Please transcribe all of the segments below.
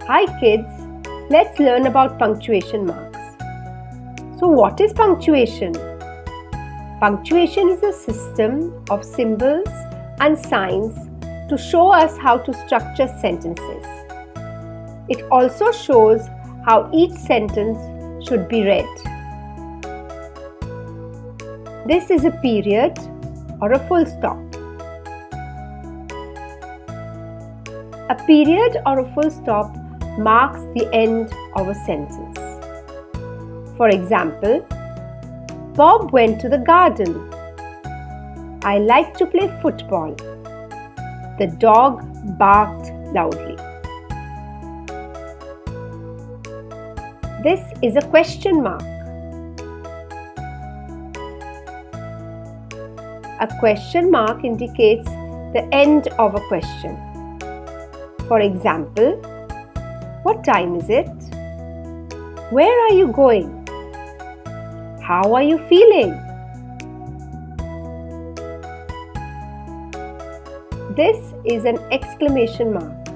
Hi kids, let's learn about punctuation marks. So what is punctuation? Punctuation is a system of symbols and signs to show us how to structure sentences. It also shows how each sentence should be read. This is a period or a full stop. A period or a full stop marks the end of a sentence. For example, Bob went to the garden. I like to play football. The dog barked loudly. This is a question mark. A question mark indicates the end of a question. For example, what time is it? Where are you going? How are you feeling? This is an exclamation mark.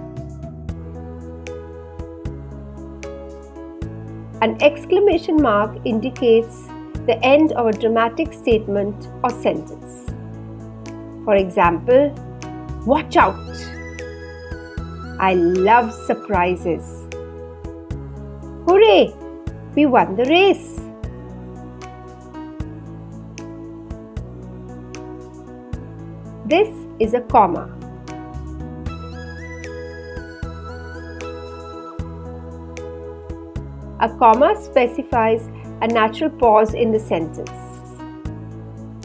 An exclamation mark indicates the end of a dramatic statement or sentence. For example, watch out! I love surprises. Hooray! We won the race. This is a comma. A comma specifies a natural pause in the sentence.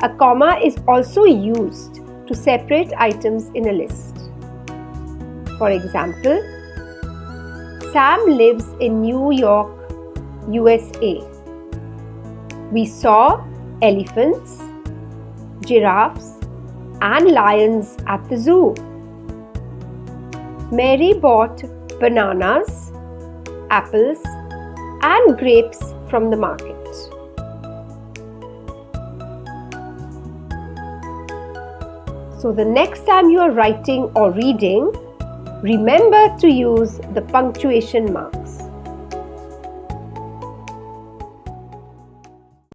A comma is also used to separate items in a list. For example, Sam lives in New York, USA. We saw elephants, giraffes, and lions at the zoo. Mary bought bananas, apples, and grapes from the market. So the next time you are writing or reading, remember to use the punctuation mark.